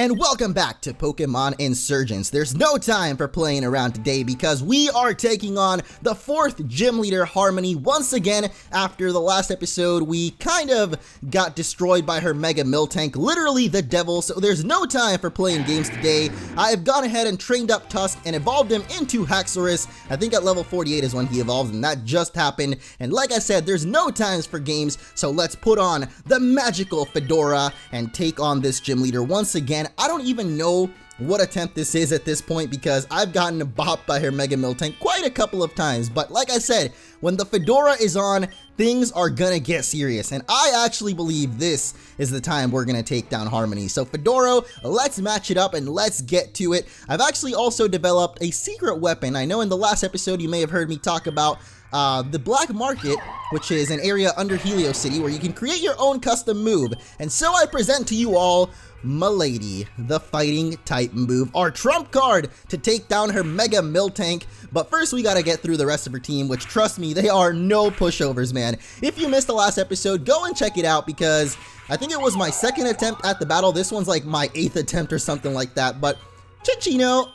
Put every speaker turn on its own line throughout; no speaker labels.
And welcome back to Pokemon Insurgence. There's no time for playing around today because we are taking on the 4th gym leader, Harmony, once again. After the last episode, we kind of got destroyed by her Mega Miltank, literally the devil, so there's no time for playing games today. I have gone ahead and trained up Tusk and evolved him into Haxorus. I think at level 48 is when he evolves, and that just happened. And like I said, there's no times for games, so let's put on the magical Fedora and take on this gym leader once again. I don't even know what attempt this is at this point because I've gotten bopped by her Mega Miltank quite a couple of times, but like I said, when the Fedora is on, things are gonna get serious, and I actually believe this is the time we're gonna take down Harmony. So Fedora, let's match it up and let's get to it. I've actually also developed a secret weapon. I know in the last episode you may have heard me talk about the Black Market, which is an area under Helio City where you can create your own custom move, and so I present to you all Milady, the fighting type move, our trump card to take down her Mega Miltank. But first we gotta get through the rest of her team, which trust me, they are no pushovers, man. If you missed the last episode, go and check it out because I think it was my 2nd attempt at the battle. This one's like my 8th attempt or something like that, but Chichino,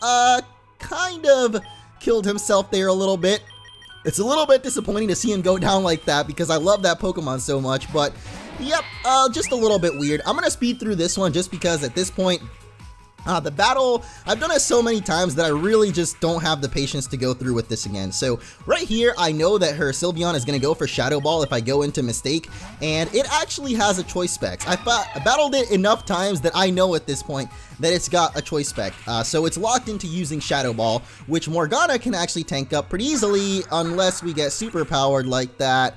kind of killed himself there a little bit. It's a little bit disappointing to see him go down like that because I love that Pokemon so much, but yep, just a little bit weird. I'm gonna speed through this one just because at this point, the battle, I've done it so many times that I really just don't have the patience to go through with this again. So right here, I know that her Sylveon is going to go for Shadow Ball if I go into Mistake, and it actually has a choice specs. I battled it enough times that I know at this point that it's got a choice spec. So it's locked into using Shadow Ball, which Morgana can actually tank up pretty easily unless we get super powered like that.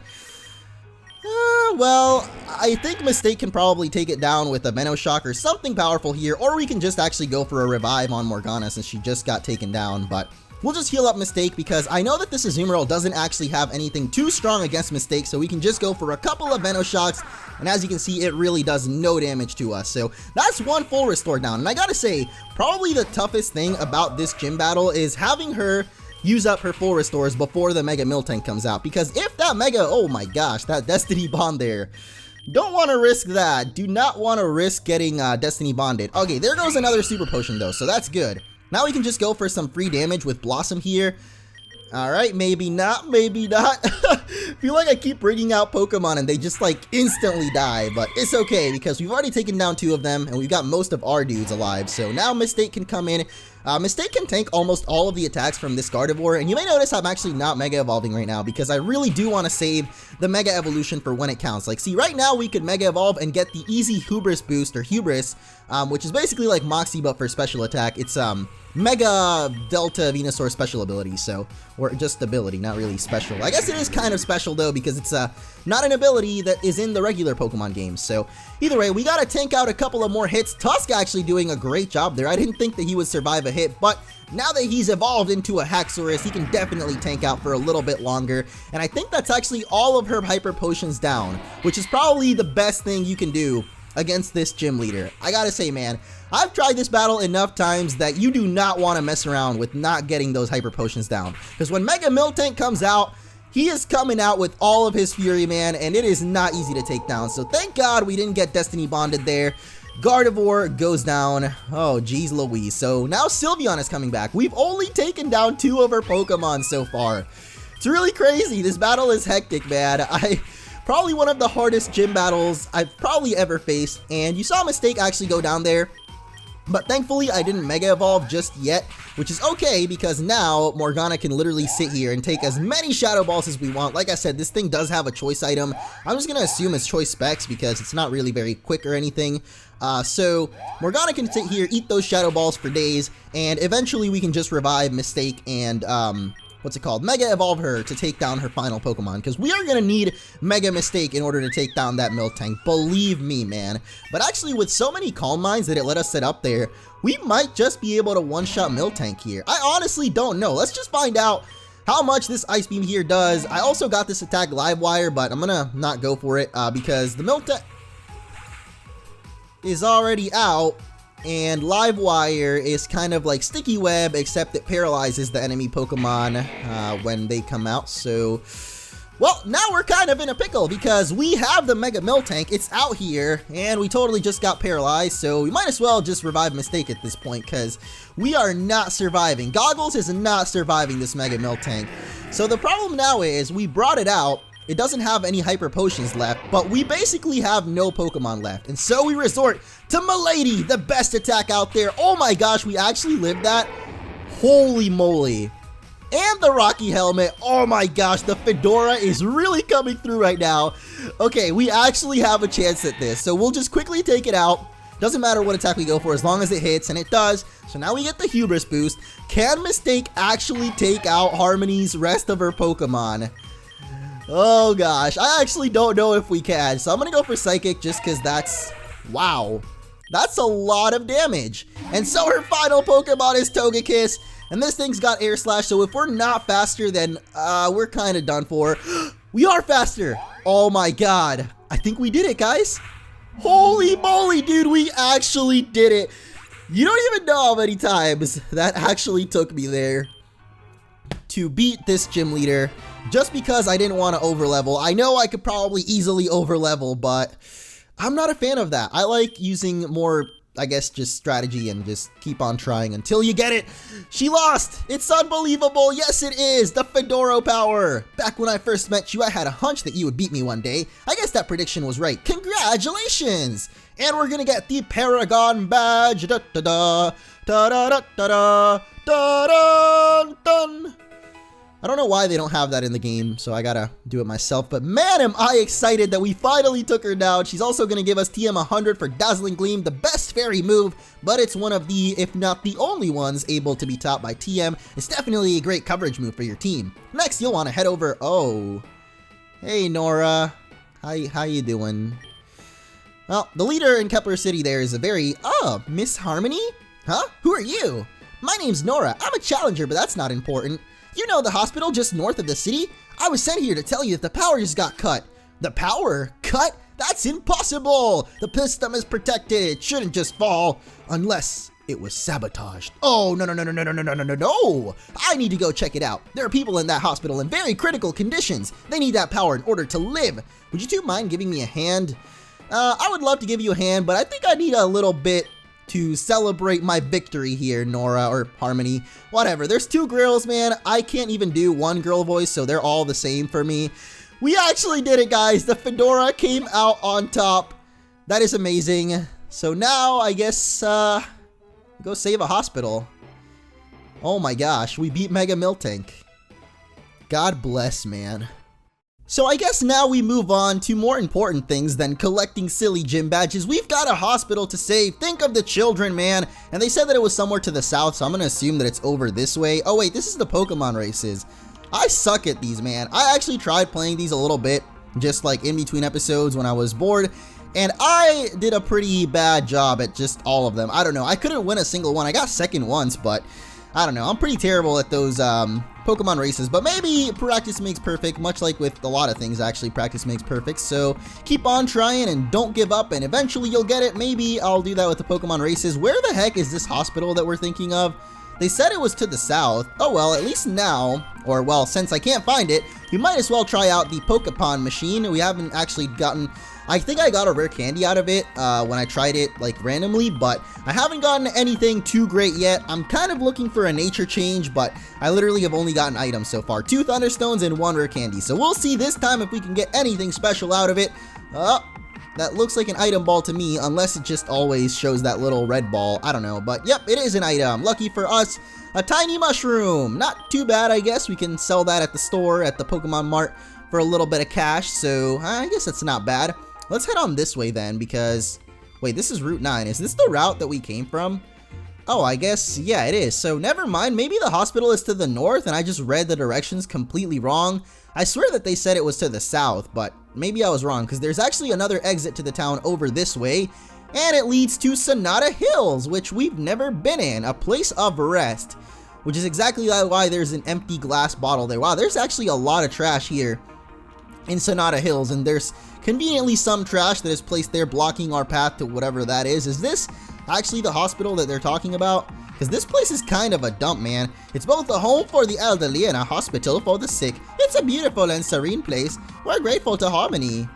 Well, I think Mistake can probably take it down with a Venoshock or something powerful here, or we can just actually go for a revive on Morgana since she just got taken down, but we'll just heal up Mistake because I know that this Azumarill doesn't actually have anything too strong against Mistake, so we can just go for a couple of Venoshocks, and as you can see, it really does no damage to us. So that's one full restore down, and I gotta say, probably the toughest thing about this gym battle is having her use up her full restores before the Mega Miltank comes out, because if that Mega, oh my gosh, that Destiny Bond there, don't want to risk that. Do not want to risk getting Destiny Bonded. Okay, there goes another Super Potion though, so that's good. Now we can just go for some free damage with Blossom here. Alright, maybe not, maybe not. Feel like I keep bringing out Pokemon and they just like instantly die, but it's okay because we've already taken down 2 of them and we've got most of our dudes alive. So now Mistake can come in. Mistake can tank almost all of the attacks from this Gardevoir, and you may notice I'm actually not Mega Evolving right now because I really do want to save the Mega Evolution for when it counts. Like, see, right now we could Mega Evolve and get the easy Hubris boost, or Hubris, which is basically like Moxie but for special attack. It's Mega Delta Venusaur special ability, so, or just ability, not really special. I guess it is kind of special though because it's not an ability that is in the regular Pokemon games. So either way, we gotta tank out a couple of more hits. Tusk actually doing a great job there. I didn't think that he would survive a hit, but now that he's evolved into a Haxorus, he can definitely tank out for a little bit longer. And I think that's actually all of her Hyper Potions down, which is probably the best thing you can do against this gym leader. I gotta say, man, I've tried this battle enough times that you do not want to mess around with not getting those Hyper Potions down. Because when Mega Miltank comes out, he is coming out with all of his fury, man, and it is not easy to take down. So thank God we didn't get Destiny Bonded there. Gardevoir goes down. Oh, geez Louise. So now Sylveon is coming back. We've only taken down 2 of her Pokemon so far. It's really crazy. This battle is hectic, man. Probably one of the hardest gym battles I've probably ever faced, and you saw Mistake actually go down there. But thankfully, I didn't Mega Evolve just yet, which is okay because now Morgana can literally sit here and take as many Shadow Balls as we want. Like I said, this thing does have a choice item. I'm just going to assume it's choice specs because it's not really very quick or anything. So Morgana can sit here, eat those Shadow Balls for days, and eventually we can just revive Mistake and, what's it called? Mega Evolve her to take down her final Pokemon, because we are going to need Mega Mistake in order to take down that Miltank, believe me, man. But actually, with so many Calm Minds that it let us set up there, we might just be able to one-shot Miltank here. I honestly don't know. Let's just find out how much this Ice Beam here does. I also got this attack Live Wire, but I'm going to not go for it because the Miltank is already out. And Live Wire is kind of like Sticky Web, except it paralyzes the enemy Pokemon when they come out. So Well, now we're kind of in a pickle because we have the Mega Miltank. It's out here, and we totally just got paralyzed, so we might as well just revive Mistake at this point because we are not surviving. Goggles is not surviving this Mega Miltank. So the problem now is we brought it out. It doesn't have any Hyper Potions left, but we basically have no Pokemon left. And so we resort to Milady, the best attack out there. Oh my gosh, we actually lived that? Holy moly. And the Rocky Helmet. Oh my gosh, the Fedora is really coming through right now. Okay, we actually have a chance at this. So we'll just quickly take it out. Doesn't matter what attack we go for as long as it hits, and it does. So now we get the Hubris boost. Can Mistake actually take out Harmony's rest of her Pokemon? Oh gosh, I actually don't know if we can. So I'm gonna go for Psychic just because that's, wow. That's a lot of damage. And so her final Pokemon is Togekiss. And this thing's got Air Slash, so if we're not faster, then we're kind of done for. We are faster. Oh my god. I think we did it, guys. Holy moly, dude, we actually did it. You don't even know how many times that actually took me there to beat this gym leader just because I didn't want to overlevel. I know I could probably easily overlevel, but I'm not a fan of that. I like using more, I guess, just strategy and just keep on trying until you get it. She lost. It's unbelievable. Yes, it is. The Fedora power. Back when I first met you, I had a hunch that you would beat me one day. I guess that prediction was right. Congratulations. And we're going to get the Paragon badge. Da da da. Da da da da da. Da da dun. I don't know why they don't have that in the game, so I gotta do it myself. But man, am I excited that we finally took her down. She's also gonna give us TM 100 for Dazzling Gleam, the best fairy move, but it's one of the, if not the only ones, able to be topped by TM. It's definitely a great coverage move for your team. Next, you'll want to head over. Oh, hey Nora, how you doing? Well, the leader in Kepler City there is a very, Miss Harmony? Huh? Who are you? My name's Nora. I'm a challenger, but that's not important. You know the hospital just north of the city? I was sent here to tell you that the power just got cut. The power? Cut? That's impossible! The system is protected. It shouldn't just fall unless it was sabotaged. Oh, no. I need to go check it out. There are people in that hospital in very critical conditions. They need that power in order to live. Would you two mind giving me a hand? I would love to give you a hand, but I think I need a little bit to celebrate my victory here, Nora, or Harmony, whatever. There's two girls, man. I can't even do one girl voice, so they're all the same for me. We actually did it, guys. The Fedora came out on top. That is amazing. So now, I guess, go save a hospital. Oh my gosh, we beat Mega Miltank. God bless, man. So I guess now we move on to more important things than collecting silly gym badges. We've got a hospital to save. Think of the children, man. And they said that it was somewhere to the south, so I'm going to assume that it's over this way. Oh wait, this is the Pokemon races. I suck at these, man. I actually tried playing these a little bit, just like in between episodes when I was bored. And I did a pretty bad job at just all of them. I don't know. I couldn't win a single one. I got second once, but I don't know. I'm pretty terrible at those Pokemon races, but maybe practice makes perfect, much like with a lot of things, actually, practice makes perfect. So keep on trying and don't give up, and eventually you'll get it. Maybe I'll do that with the Pokemon races. Where the heck is this hospital that we're thinking of? They said it was to the south. Oh well, at least now, or well, since I can't find it, we might as well try out the Pokemon machine. We haven't actually gotten, I think I got a rare candy out of it when I tried it like randomly, but I haven't gotten anything too great yet. I'm kind of looking for a nature change, but I literally have only gotten items so far. 2 Thunderstones and 1 rare candy. So we'll see this time if we can get anything special out of it. That looks like an item ball to me, unless it just always shows that little red ball. I don't know, but yep, it is an item. Lucky for us, a tiny mushroom. Not too bad, I guess. We can sell that at the store, at the Pokemon Mart, for a little bit of cash, so I guess that's not bad. Let's head on this way then, because, wait, this is Route 9. Is this the route that we came from? Oh, I guess, yeah, it is. So never mind, maybe the hospital is to the north and I just read the directions completely wrong. I swear that they said it was to the south, but maybe I was wrong, because there's actually another exit to the town over this way, and it leads to Sonata Hills, which we've never been in, a place of rest, which is exactly why there's an empty glass bottle there. Wow, there's actually a lot of trash here in Sonata Hills, and there's conveniently some trash that is placed there blocking our path to whatever that is. Is this actually the hospital that they're talking about? because this place is kind of a dump, man. It's both a home for the elderly and a hospital for the sick. It's a beautiful and serene place. We're grateful to Harmony.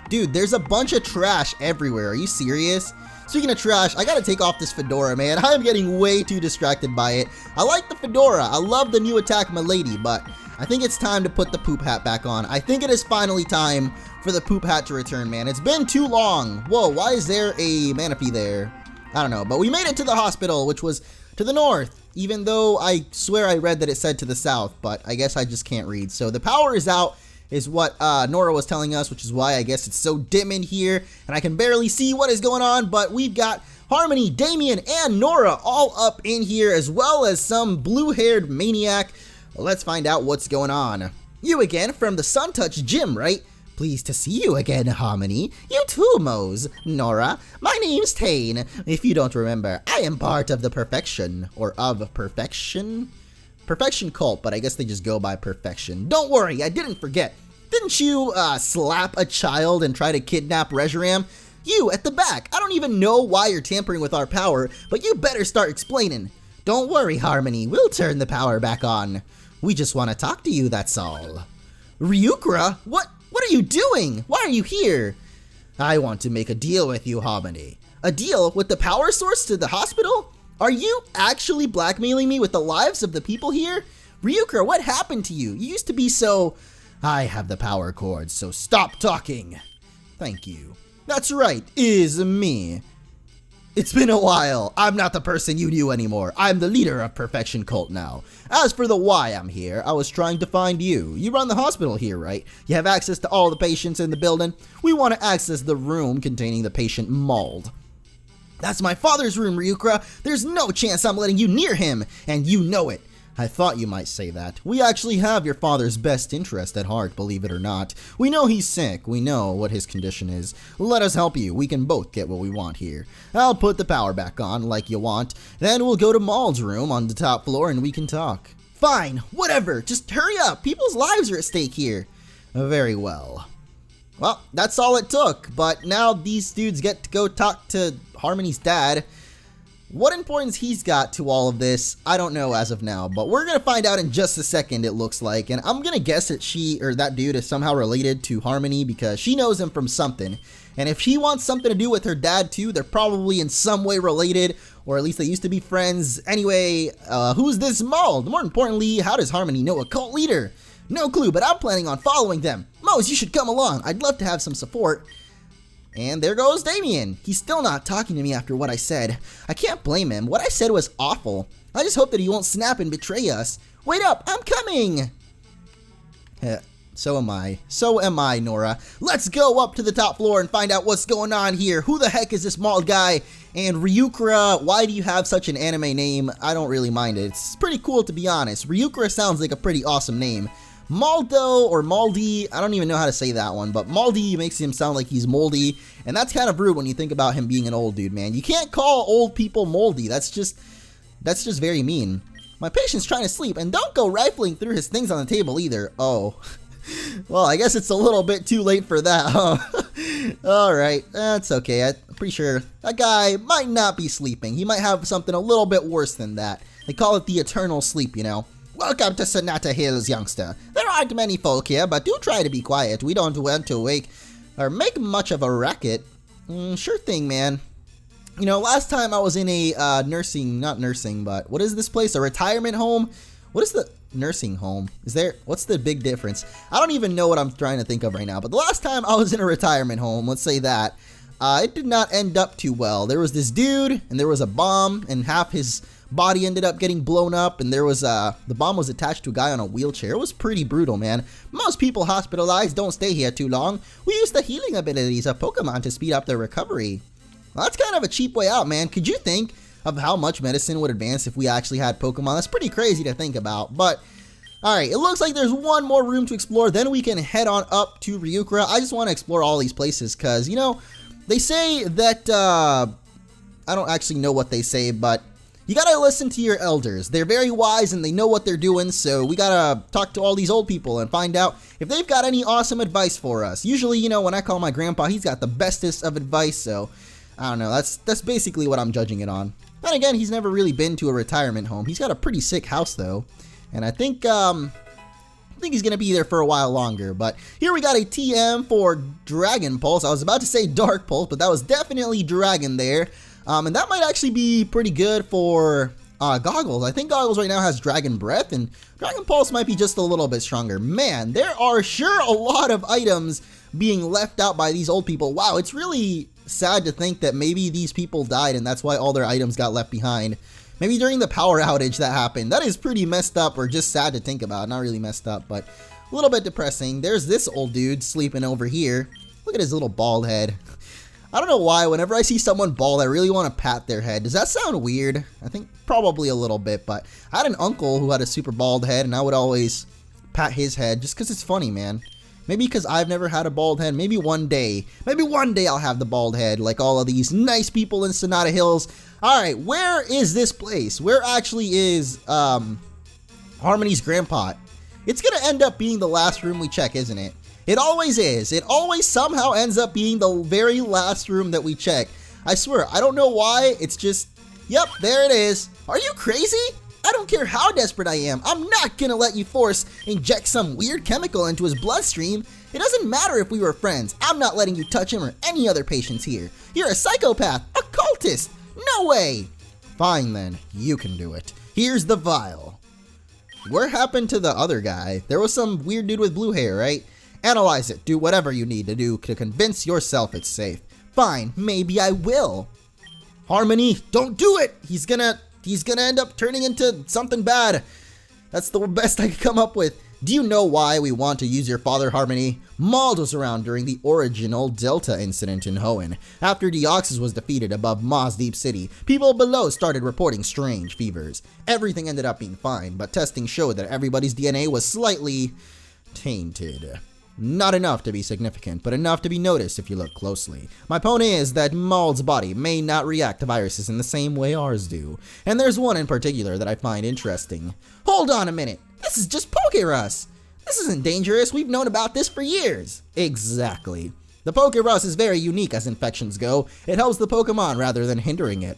Dude, there's a bunch of trash everywhere. Are you serious? Speaking of trash, I gotta take off this fedora, man. I am getting way too distracted by it. I like the fedora. I love the new attack, milady, but I think it's time to put the poop hat back on. I think it is finally time for the poop hat to return, man. It's been too long. Whoa, why is there a manaphy there? I don't know, but we made it to the hospital, which was to the north, even though I swear I read that it said to the south, but I guess I just can't read. So the power is out, is what Nora was telling us, which is why I guess it's so dim in here, and I can barely see what is going on, but we've got Harmony, Damien, and Nora all up in here, as well as some blue-haired maniac. Let's find out what's going on. You again from the Suntouch Gym, right? Pleased to see you again, Harmony. You too, Mose. Nora, my name's Tane. If you don't remember, I am part of the Perfection cult, but I guess they just go by Perfection. Don't worry, I didn't forget. Didn't you, slap a child and try to kidnap Reshiram? You, at the back. I don't even know why you're tampering with our power, but you better start explaining. Don't worry, Harmony. We'll turn the power back on. We just want to talk to you, that's all. Ryukra? What are you doing? Why are you here? I want to make a deal with you, Harmony. A deal with the power source to the hospital? Are you actually blackmailing me with the lives of the people here? Ryukra, what happened to you? You used to be so... I have the power cord, so stop talking. Thank you. That's right, is me. It's been a while. I'm not the person you knew anymore. I'm the leader of Perfection Cult now. As for the why I'm here, I was trying to find you. You run the hospital here, right? You have access to all the patients in the building. We want to access the room containing the patient Mauled. That's my father's room, Ryukra. There's no chance I'm letting you near him, and you know it. I thought you might say that. We actually have your father's best interest at heart, believe it or not. We know he's sick. We know what his condition is. Let us help you. We can both get what we want here. I'll put the power back on, like you want. Then we'll go to Maul's room on the top floor and we can talk. Fine, whatever. Just hurry up. People's lives are at stake here. Very well. Well, that's all it took. But now these dudes get to go talk to Harmony's dad. What importance he's got to all of this, I don't know as of now, but we're going to find out in just a second, it looks like, and I'm going to guess that that dude is somehow related to Harmony because she knows him from something, and if she wants something to do with her dad too, they're probably in some way related, or at least they used to be friends. Anyway, who's this Mauled? More importantly, how does Harmony know a cult leader? No clue, but I'm planning on following them. Mose, you should come along. I'd love to have some support. And there goes Damien. He's still not talking to me after what I said. I can't blame him. What I said was awful. I just hope that he won't snap and betray us. Wait up, I'm coming! So am I. So am I, Nora. Let's go up to the top floor and find out what's going on here. Who the heck is this Mauled guy? And Ryukra, why do you have such an anime name? I don't really mind it. It's pretty cool, to be honest. Ryukra sounds like a pretty awesome name. Maldo or Maldi, I don't even know how to say that one, but Maldi makes him sound like he's moldy, and that's kind of rude when you think about him being an old dude, man. You can't call old people moldy. That's just very mean. My patient's trying to sleep, and don't go rifling through his things on the table either. Oh. Well, I guess it's a little bit too late for that, huh? Alright, that's okay. I'm pretty sure that guy might not be sleeping. He might have something a little bit worse than that. They call it the eternal sleep, you know. Welcome to Sonata Hills, youngster. There aren't many folk here, but do try to be quiet. We don't want to wake or make much of a racket. Sure thing, man. You know, last time I was in a not nursing, but what is this place? A retirement home? What is the nursing home? What's the big difference? I don't even know what I'm trying to think of right now, but the last time I was in a retirement home, let's say that, it did not end up too well. There was this dude, and there was a bomb, and half his body ended up getting blown up, and there was the bomb was attached to a guy on a wheelchair. It was pretty brutal, man. Most people hospitalized don't stay here too long. We use the healing abilities of Pokemon to speed up their recovery. Well, that's kind of a cheap way out, man. Could you think of how much medicine would advance if we actually had Pokemon? That's pretty crazy to think about, but alright, it looks like there's one more room to explore, then we can head on up to Ryukra. I just want to explore all these places, because, you know, they say that, I don't actually know what they say, but you gotta listen to your elders. They're very wise and they know what they're doing, so we gotta talk to all these old people and find out if they've got any awesome advice for us. Usually, you know, when I call my grandpa, he's got the bestest of advice, so I don't know. That's basically what I'm judging it on. Then again, he's never really been to a retirement home. He's got a pretty sick house though, and I think he's gonna be there for a while longer. But here we got a TM for Dragon Pulse. I was about to say Dark Pulse, but that was definitely Dragon there. And that might actually be pretty good for Goggles. I think Goggles right now has Dragon Breath, and Dragon Pulse might be just a little bit stronger. Man, there are sure a lot of items being left out by these old people. Wow, it's really sad to think that maybe these people died and that's why all their items got left behind. Maybe during the power outage that happened. That is pretty messed up, or just sad to think about. Not really messed up, but a little bit depressing. There's this old dude sleeping over here. Look at his little bald head. I don't know why, whenever I see someone bald, I really want to pat their head. Does that sound weird? I think probably a little bit, but I had an uncle who had a super bald head, and I would always pat his head just because it's funny, man. Maybe because I've never had a bald head. Maybe one day I'll have the bald head like all of these nice people in Sonata Hills. Alright, where is this place? Where actually is Harmony's grandpa? It's gonna end up being the last room we check, isn't it? It always is. It always somehow ends up being the very last room that we check. I swear, I don't know why. It's just, yep, there it is. Are you crazy? I don't care how desperate I am. I'm not gonna let you force inject some weird chemical into his bloodstream. It doesn't matter if we were friends. I'm not letting you touch him or any other patients here. You're a psychopath, a cultist. No way. Fine then, you can do it. Here's the vial. What happened to the other guy? There was some weird dude with blue hair, right? Analyze it. Do whatever you need to do to convince yourself it's safe. Fine, maybe I will. Harmony, don't do it. He's gonna end up turning into something bad. That's the best I could come up with. Do you know why we want to use your father, Harmony? Mauled was around during the original Delta incident in Hoenn. After Deoxys was defeated above Ma's Deep City, people below started reporting strange fevers. Everything ended up being fine, but testing showed that everybody's DNA was slightly tainted. Not enough to be significant, but enough to be noticed if you look closely. My point is that Mauld's body may not react to viruses in the same way ours do. And there's one in particular that I find interesting. Hold on a minute. This is just Pokerus. This isn't dangerous. We've known about this for years. Exactly. The Pokerus is very unique as infections go. It helps the Pokemon rather than hindering it.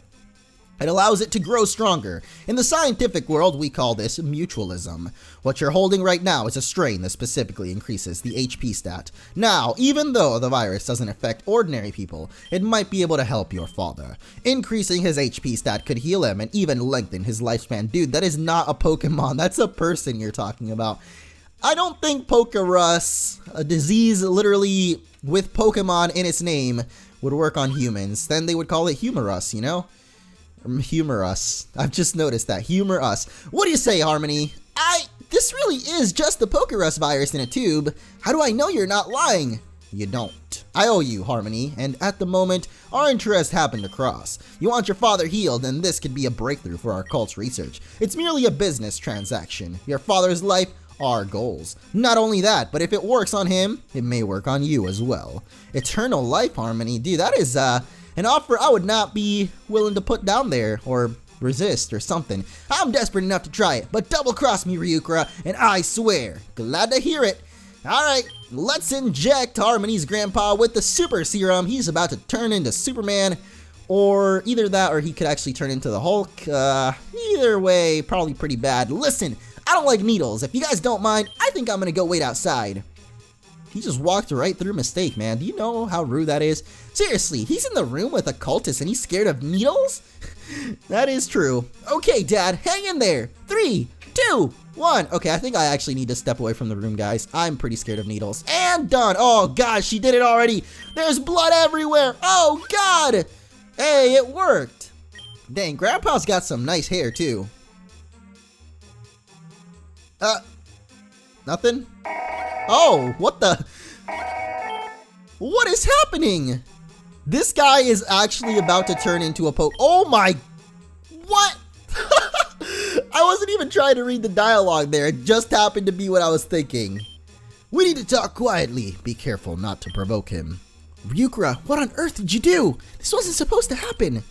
It allows it to grow stronger. In the scientific world, we call this mutualism. What you're holding right now is a strain that specifically increases the HP stat. Now, even though the virus doesn't affect ordinary people, it might be able to help your father. Increasing his HP stat could heal him and even lengthen his lifespan. Dude, that is not a Pokemon. That's a person you're talking about. I don't think Pokerus, a disease literally with Pokemon in its name, would work on humans. Then they would call it Humorous, you know? Humor us. I've just noticed that. Humor us. What do you say, Harmony? This really is just the Pokerus virus in a tube. How do I know you're not lying? You don't. I owe you, Harmony, and at the moment, our interests happen to cross. You want your father healed, and this could be a breakthrough for our cult's research. It's merely a business transaction. Your father's life, our goals. Not only that, but if it works on him, it may work on you as well. Eternal life, Harmony. Dude, that is, an offer I would not be willing to put down there, or resist, or something. I'm desperate enough to try it, but double-cross me, Ryukura, and I swear. Glad to hear it. Alright, let's inject Harmony's grandpa with the super serum. He's about to turn into Superman, or either that, or he could actually turn into the Hulk. Either way, probably pretty bad. Listen, I don't like needles. If you guys don't mind, I think I'm gonna go wait outside. He just walked right through Mistake, man. Do you know how rude that is? Seriously, he's in the room with a cultist and he's scared of needles? That is true. Okay, Dad, hang in there. 3, 2, 1. Okay, I think I actually need to step away from the room, guys. I'm pretty scared of needles. And done. Oh, God, she did it already. There's blood everywhere. Oh, God. Hey, it worked. Dang, Grandpa's got some nice hair, too. Nothing? Oh, what the? What is happening? This guy is actually about to turn into a Oh my, what? I wasn't even trying to read the dialogue there. It just happened to be what I was thinking. We need to talk quietly. Be careful not to provoke him. Ryukura, what on earth did you do? This wasn't supposed to happen.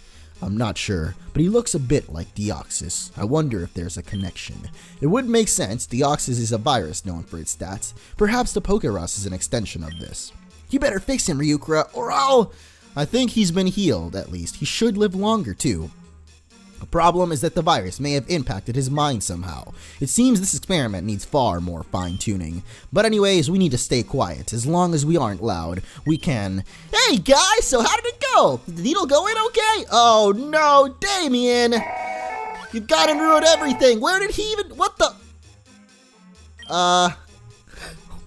I'm not sure, but he looks a bit like Deoxys. I wonder if there's a connection. It would make sense. Deoxys is a virus known for its stats. Perhaps the Pokerus is an extension of this. You better fix him, Ryukura, or I'll... I think he's been healed, at least. He should live longer, too. The problem is that the virus may have impacted his mind somehow. It seems this experiment needs far more fine-tuning. But anyways, we need to stay quiet. As long as we aren't loud, we can... Hey guys, so how did it go? Did the needle go in okay? Oh no, Damien! You've got and ruined everything! Where did he even... What the...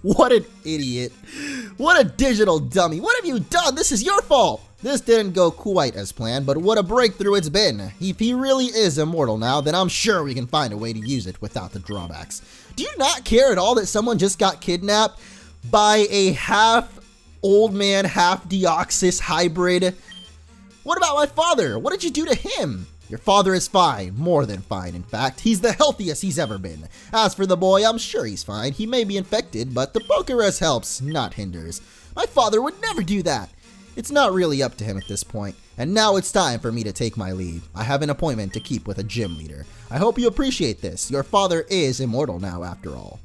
What an idiot. What a digital dummy. What have you done? This is your fault! This didn't go quite as planned, but what a breakthrough it's been. If he really is immortal now, then I'm sure we can find a way to use it without the drawbacks. Do you not care at all that someone just got kidnapped by a half old man, half Deoxys hybrid? What about my father? What did you do to him? Your father is fine, more than fine in fact. He's the healthiest he's ever been. As for the boy, I'm sure he's fine. He may be infected, but the Pokerus helps, not hinders. My father would never do that. It's not really up to him at this point, and now it's time for me to take my leave. I have an appointment to keep with a gym leader. I hope you appreciate this. Your father is immortal now, after all.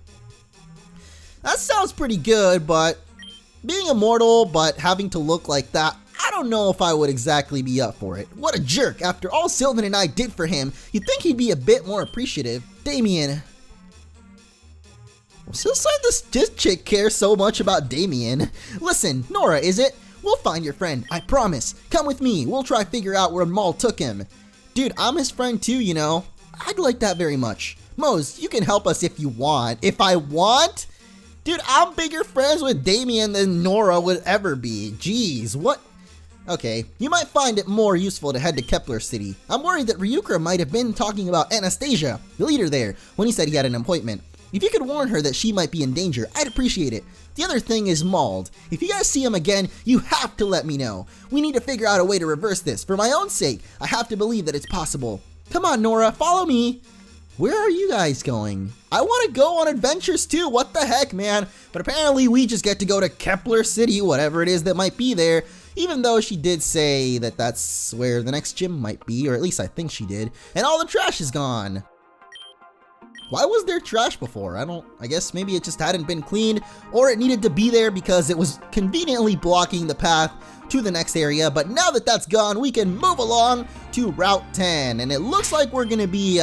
That sounds pretty good, but being immortal but having to look like that, I don't know if I would exactly be up for it. What a jerk. After all Sylvan and I did for him, you'd think he'd be a bit more appreciative. Damien. Well, since this chick cares so much about Damien. Listen, Nora, is it? We'll find your friend, I promise. Come with me, we'll try figure out where Maul took him. Dude, I'm his friend too, you know. I'd like that very much. Mose, you can help us if you want. If I want? Dude, I'm bigger friends with Damien than Nora would ever be. Jeez, what? Okay, you might find it more useful to head to Kepler City. I'm worried that Ryukura might have been talking about Anastasia, the leader there, when he said he had an appointment. If you could warn her that she might be in danger, I'd appreciate it. The other thing is Mauld. If you guys see him again, you have to let me know. We need to figure out a way to reverse this. For my own sake, I have to believe that it's possible. Come on, Nora, follow me. Where are you guys going? I want to go on adventures too, what the heck, man? But apparently we just get to go to Kepler City, whatever it is that might be there, even though she did say that that's where the next gym might be, or at least I think she did, and all the trash is gone. Why was there trash before? I guess maybe it just hadn't been cleaned, or it needed to be there because it was conveniently blocking the path to the next area. But now that that's gone, we can move along to Route 10, and it looks like we're gonna be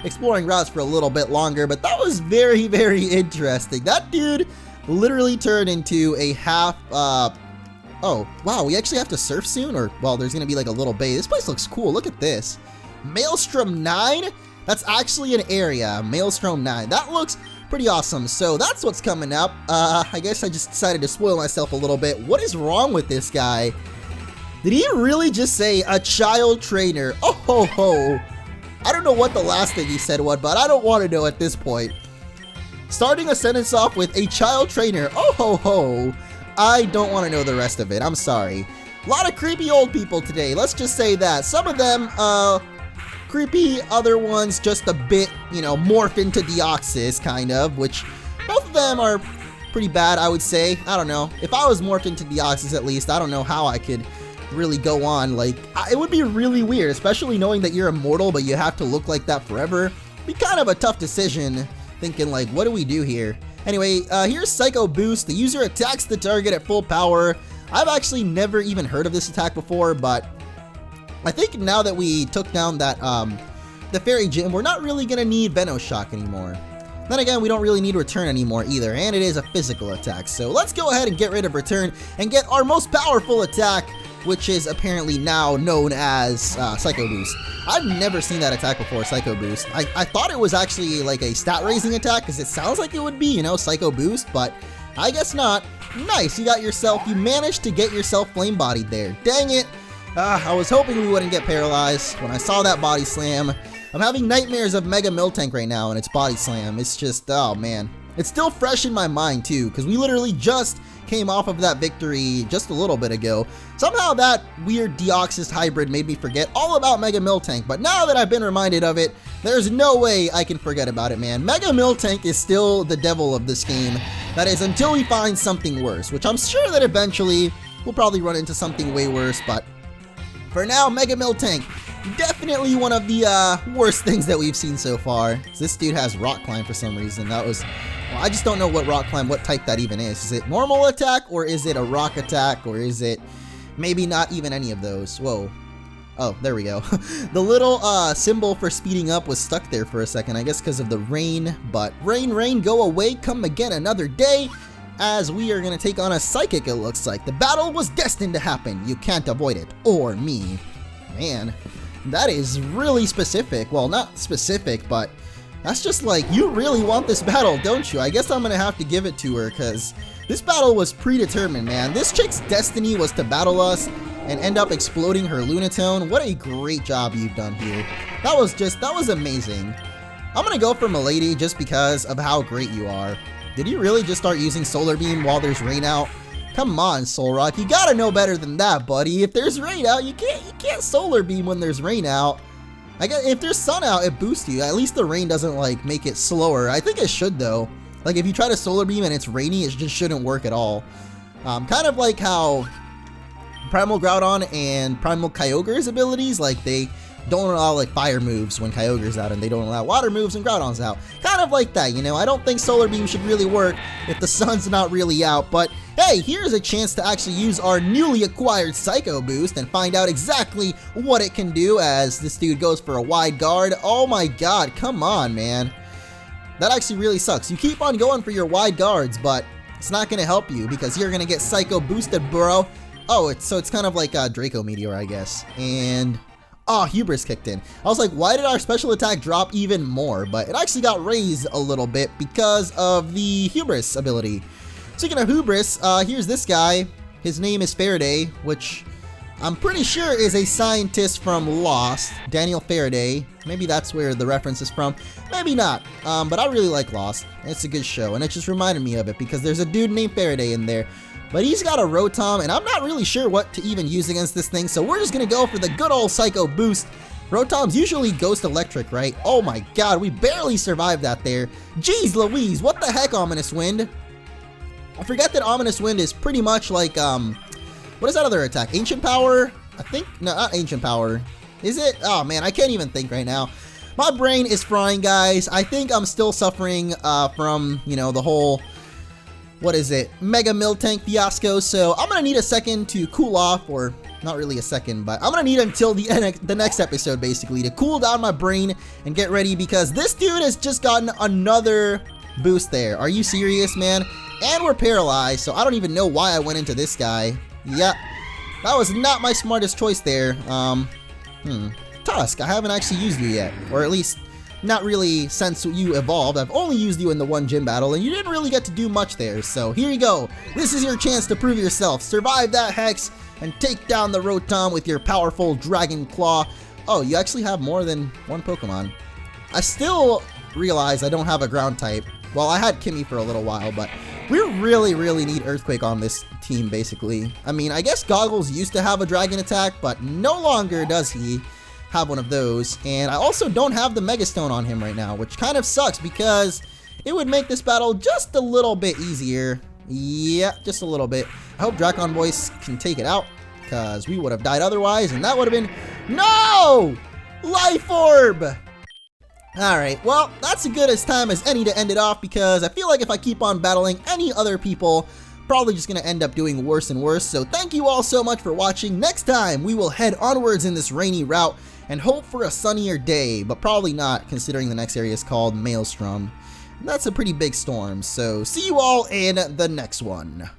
exploring routes for a little bit longer, but that was very, very interesting. That dude literally turned into a half, oh, wow, we actually have to surf soon? Or, well, there's gonna be like a little bay. This place looks cool, look at this. Maelstrom 9? That's actually an area, Maelstrom 9. That looks pretty awesome. So that's what's coming up. I guess I just decided to spoil myself a little bit. What is wrong with this guy? Did he really just say a child trainer? Oh ho ho. I don't know what the last thing he said was, but I don't want to know at this point. Starting a sentence off with a child trainer. Oh ho ho. I don't want to know the rest of it. I'm sorry. A lot of creepy old people today. Let's just say that. Some of them, creepy, other ones just a bit, you know, morph into Deoxys, kind of, which both of them are pretty bad, I would say. I don't know. If I was morphed into Deoxys, at least, I don't know how I could really go on. Like, it would be really weird, especially knowing that you're immortal, but you have to look like that forever. Be kind of a tough decision, thinking, like, what do we do here? Anyway, here's Psycho Boost. The user attacks the target at full power. I've actually never even heard of this attack before, but I think now that we took down that, the fairy gym, we're not really gonna need Venoshock anymore. Then again, we don't really need Return anymore either, and it is a physical attack. So let's go ahead and get rid of Return and get our most powerful attack, which is apparently now known as Psycho Boost. I've never seen that attack before, Psycho Boost. I thought it was actually like a stat raising attack, because it sounds like it would be, you know, Psycho Boost, but I guess not. Nice, you managed to get yourself flame bodied there. Dang it. I was hoping we wouldn't get paralyzed when I saw that body slam. I'm having nightmares of Mega Miltank right now and its body slam. It's just, oh man. It's still fresh in my mind too, because we literally just came off of that victory just a little bit ago. Somehow that weird Deoxys hybrid made me forget all about Mega Miltank, but now that I've been reminded of it, there's no way I can forget about it, man. Mega Miltank is still the devil of this game. That is, until we find something worse, which I'm sure that eventually we'll probably run into something way worse, but for now, Mega Miltank, definitely one of the worst things that we've seen so far. This dude has Rock Climb for some reason. That was, well, I just don't know what Rock Climb, what type that even is. Is it normal attack, or is it a rock attack, or is it maybe not even any of those? Whoa. Oh, there we go. The little symbol for speeding up was stuck there for a second, I guess because of the rain. But rain, go away, come again another day, as we are going to take on a psychic, it looks like. The battle was destined to happen. You can't avoid it. Or me. Man, that is really specific. Well, not specific, but that's just like, you really want this battle, don't you? I guess I'm going to have to give it to her, because this battle was predetermined, man. This chick's destiny was to battle us and end up exploding her Lunatone. What a great job you've done here. That was amazing. I'm gonna go for Milady just because of how great you are. Did you really just start using Solar Beam while there's rain out? Come on, Solrock, you gotta know better than that, buddy. If there's rain out, you can't Solar Beam when there's rain out. I guess if there's sun out, it boosts you. At least the rain doesn't like make it slower. I think it should though. Like if you try to Solar Beam and it's rainy, it just shouldn't work at all. Kind of like how Primal Groudon and Primal Kyogre's abilities, like they don't allow like fire moves when Kyogre's out, and they don't allow water moves when Groudon's out. Kind of like that, you know. I don't think Solar Beam should really work if the sun's not really out, but hey, here's a chance to actually use our newly acquired Psycho Boost and find out exactly what it can do as this dude goes for a wide guard. Oh my god, come on, man. That actually really sucks. You keep on going for your wide guards, but it's not going to help you because you're going to get Psycho Boosted, bro. Oh, it's kind of like a Draco Meteor, I guess. And oh, Hubris kicked in. I was like, why did our special attack drop even more? But it actually got raised a little bit because of the Hubris ability. Speaking of Hubris, here's this guy. His name is Faraday, which I'm pretty sure is a scientist from Lost, Daniel Faraday. Maybe that's where the reference is from. Maybe not, but I really like Lost. It's a good show, and it just reminded me of it because there's a dude named Faraday in there. But he's got a Rotom, and I'm not really sure what to even use against this thing, so we're just going to go for the good old Psycho Boost. Rotom's usually Ghost Electric, right? Oh my god, we barely survived that there. Jeez Louise, what the heck, Ominous Wind? I forget that Ominous Wind is pretty much like, what is that other attack? Ancient Power? I think, no, not Ancient Power. Is it? Oh man, I can't even think right now. My brain is frying, guys. I think I'm still suffering from, you know, the whole, what is it, Mega Miltank fiasco, so I'm gonna need a second to cool off, or not really a second, but I'm gonna need until the next episode, basically, to cool down my brain and get ready, because this dude has just gotten another boost there. Are you serious, man? And we're paralyzed, so I don't even know why I went into this guy. Yeah, that was not my smartest choice there. Tusk, I haven't actually used you yet, or at least not really since you evolved. I've only used you in the one gym battle, and you didn't really get to do much there, so here you go. This is your chance to prove yourself. Survive that Hex, and take down the Rotom with your powerful Dragon Claw. Oh, you actually have more than one Pokemon. I still realize I don't have a ground type. Well, I had Kimmy for a little while, but we really need Earthquake on this team, basically. I mean, I guess Goggles used to have a Dragon attack, but no longer does he have one of those. And I also don't have the Mega Stone on him right now, which kind of sucks because it would make this battle just a little bit easier. Yeah, just a little bit. I hope Dracon Voice can take it out, because we would have died otherwise, and that would have been... No! Life Orb! Alright, well, that's as good as time as any to end it off, because I feel like if I keep on battling any other people, probably just going to end up doing worse and worse. So thank you all so much for watching. Next time, we will head onwards in this rainy route and hope for a sunnier day, but probably not, considering the next area is called Maelstrom. That's a pretty big storm, so see you all in the next one.